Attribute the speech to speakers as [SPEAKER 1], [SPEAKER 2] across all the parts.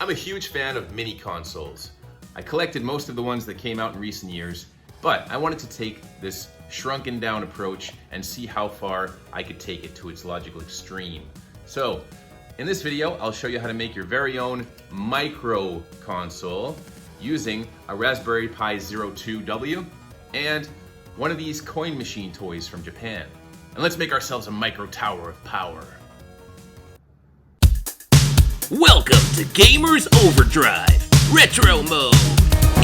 [SPEAKER 1] I'm a huge fan of mini consoles. I collected most of the ones that came out in recent years, but I wanted to take this shrunken down approach and see how far I could take it to its logical extreme. So, in this video, I'll show you how to make your very own micro console using a Raspberry Pi 02W and one of these coin machine toys from Japan. And let's make ourselves a micro tower of power.
[SPEAKER 2] Welcome to Gamers Overdrive Retro Mode.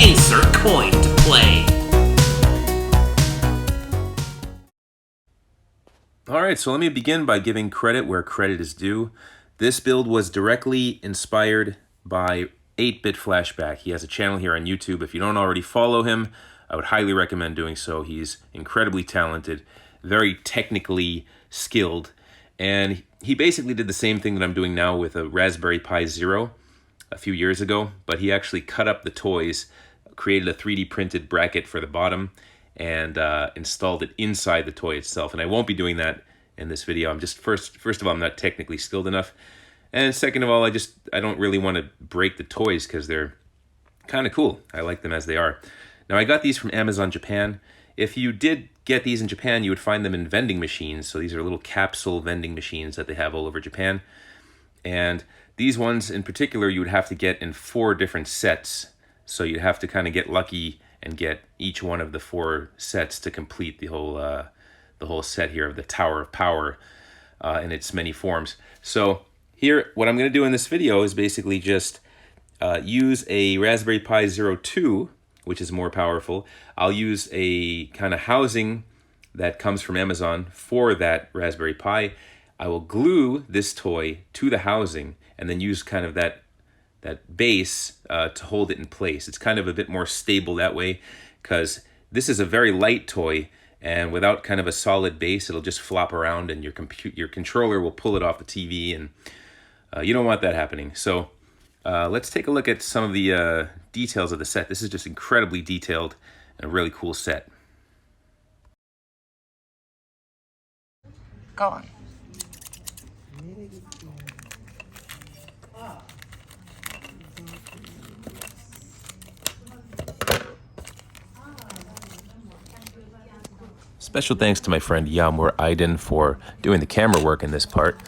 [SPEAKER 2] Insert coin to play.
[SPEAKER 1] Alright, so let me begin by giving credit where credit is due. This build was directly inspired by 8-Bit Flashback. He has a channel here on YouTube. If you don't already follow him, I would highly recommend doing so. He's incredibly talented, very technically skilled, and he basically did the same thing that I'm doing now with a Raspberry Pi Zero a few years ago, but he actually cut up the toys, created a 3D printed bracket for the bottom, and installed it inside the toy itself. And I won't be doing that in this video. I'm just, first of all, I'm not technically skilled enough. And second of all, I don't really want to break the toys because they're kind of cool. I like them as they are. Now, I got these from Amazon Japan. If you did get these in Japan, you would find them in vending machines. So these are little capsule vending machines that they have all over Japan. And these ones in particular, you would have to get in 4 different sets. So you'd have to kind of get lucky and get each one of the 4 sets to complete the whole set here of the Tower of Power in its many forms. So here, what I'm going to do in this video is basically just use a Raspberry Pi 02, which is more powerful. I'll use a kind of housing that comes from Amazon for that Raspberry Pi. I will glue this toy to the housing and then use kind of that base to hold it in place. It's kind of a bit more stable that way because this is a very light toy, and without kind of a solid base, it'll just flop around and your controller will pull it off the TV, and you don't want that happening. So let's take a look at some of the details of the set. This is just incredibly detailed and a really cool set.
[SPEAKER 3] Go on.
[SPEAKER 1] Special thanks to my friend Yamur Aiden for doing the camera work in this part.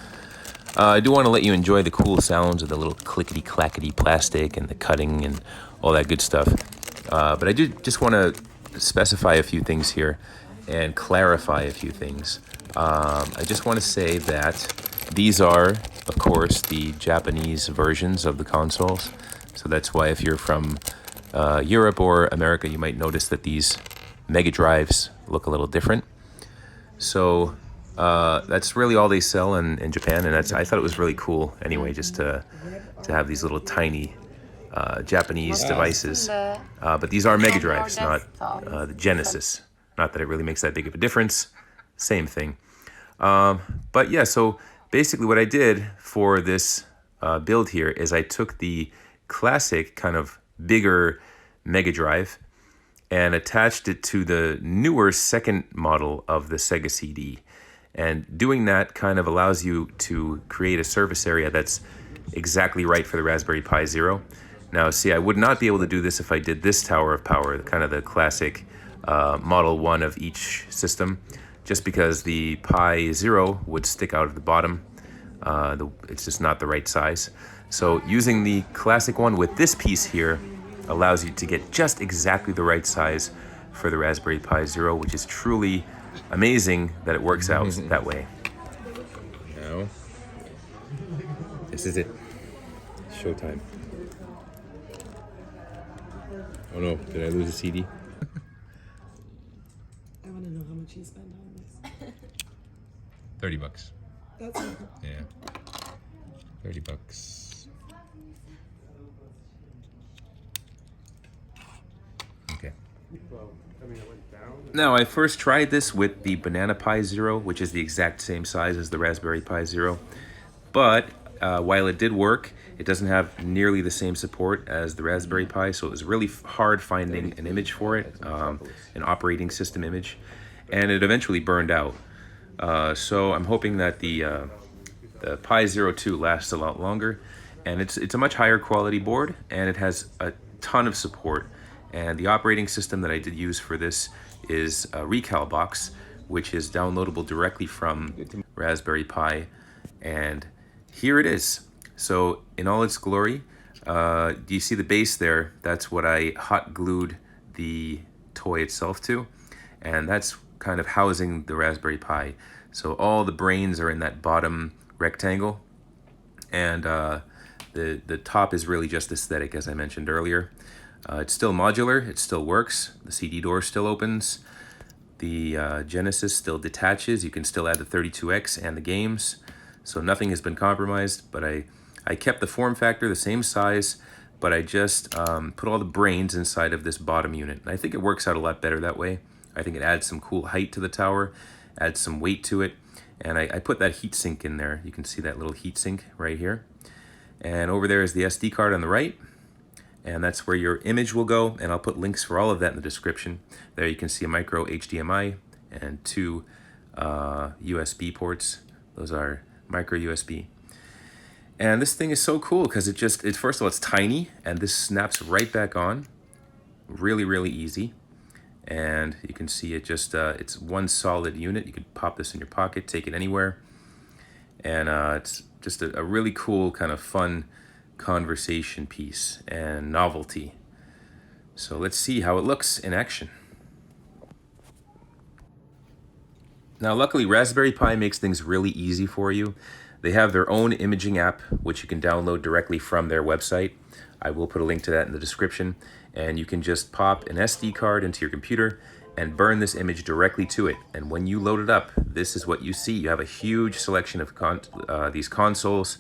[SPEAKER 1] I do want to let you enjoy the cool sounds of the little clickety-clackety plastic and the cutting and all that good stuff. But I do just want to specify a few things here and clarify a few things. I just want to say that these are, of course, the Japanese versions of the consoles. So that's why if you're from Europe or America, you might notice that these Mega Drives look a little different. So that's really all they sell in Japan, and I thought it was really cool anyway, just to have these little tiny Japanese devices. But these are Mega Drives, not the Genesis. Not that it really makes that big of a difference. Same thing. But yeah, so basically what I did for this build here is I took the classic kind of bigger Mega Drive and attached it to the newer second model of the Sega CD. And doing that kind of allows you to create a surface area that's exactly right for the Raspberry Pi Zero. Now, see, I would not be able to do this if I did this Tower of Power, kind of the classic Model 1 of each system, just because the Pi Zero would stick out of the bottom. It's just not the right size. So using the classic one with this piece here allows you to get just exactly the right size for the Raspberry Pi Zero, which is truly amazing that it works out that way. Now, this is it. Showtime. Oh no, did I lose a CD?
[SPEAKER 4] I want to know how much you spent on this.
[SPEAKER 1] $30.
[SPEAKER 4] That's
[SPEAKER 1] Yeah. $30. Okay. Now, I first tried this with the Banana Pi Zero, which is the exact same size as the Raspberry Pi Zero. But while it did work, it doesn't have nearly the same support as the Raspberry Pi, so it was really hard finding an image for it, an operating system image, and it eventually burned out. So I'm hoping that the Pi 02 lasts a lot longer, And it's a much higher quality board, and it has a ton of support. And the operating system that I did use for this is Recalbox, which is downloadable directly from Raspberry Pi. And here it is. So in all its glory, do you see the base there? That's what I hot glued the toy itself to, and that's kind of housing the Raspberry Pi. So all the brains are in that bottom rectangle, and the top is really just aesthetic, as I mentioned earlier. It's still modular, it still works, the CD door still opens, the Genesis still detaches, you can still add the 32X and the games, so nothing has been compromised, but I kept the form factor the same size, but I just put all the brains inside of this bottom unit. And I think it works out a lot better that way. I think it adds some cool height to the tower, adds some weight to it, and I put that heat sink in there. You can see that little heat sink right here. And over there is the SD card on the right, and that's where your image will go, and I'll put links for all of that in the description. There you can see a micro HDMI and two USB ports. Those are micro USB. And this thing is so cool because first of all, it's tiny, and this snaps right back on. Really, really easy. And you can see it just, it's one solid unit. You could pop this in your pocket, take it anywhere. And it's just a really cool kind of fun conversation piece and novelty. So let's see how it looks in action. Now, luckily, Raspberry Pi makes things really easy for you. They have their own imaging app, which you can download directly from their website. I will put a link to that in the description. And you can just pop an SD card into your computer and burn this image directly to it. And when you load it up, this is what you see. You have a huge selection of these consoles.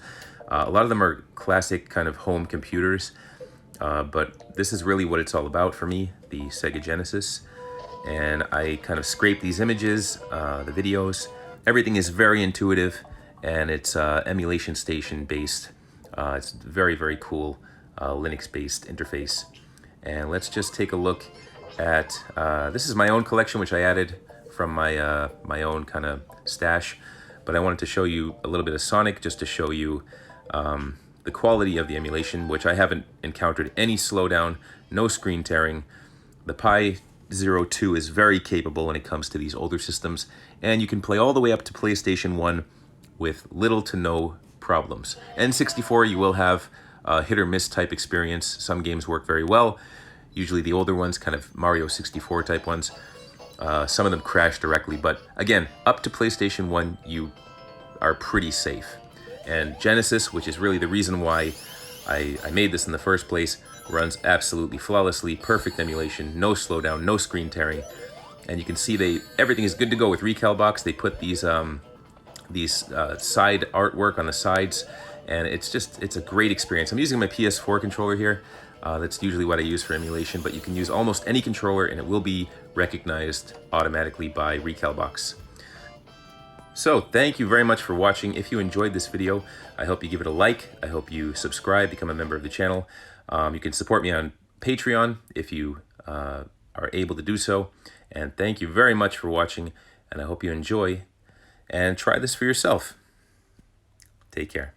[SPEAKER 1] A lot of them are classic kind of home computers, but this is really what it's all about for me, the Sega Genesis. And I kind of scrape these images, the videos. Everything is very intuitive, and it's emulation station based. It's very, very cool Linux-based interface. And let's just take a look at, this is my own collection, which I added from my, my own kind of stash. But I wanted to show you a little bit of Sonic, just to show you the quality of the emulation, which I haven't encountered any slowdown, no screen tearing. The Pi 02 is very capable when it comes to these older systems, and you can play all the way up to PlayStation 1 with little to no problems. N64, you will have a hit or miss type experience. Some games work very well. Usually the older ones, kind of Mario 64 type ones, some of them crash directly, but again, up to PlayStation 1, you are pretty safe. And Genesis, which is really the reason why I made this in the first place, runs absolutely flawlessly, perfect emulation, no slowdown, no screen tearing. And you can see everything is good to go with Recalbox. They put these side artwork on the sides, and it's a great experience. I'm using my PS4 controller here. That's usually what I use for emulation, but you can use almost any controller and it will be recognized automatically by Recalbox. So thank you very much for watching. If you enjoyed this video, I hope you give it a like. I hope you subscribe, become a member of the channel. You can support me on Patreon if you are able to do so. And thank you very much for watching, and I hope you enjoy and try this for yourself. Take care.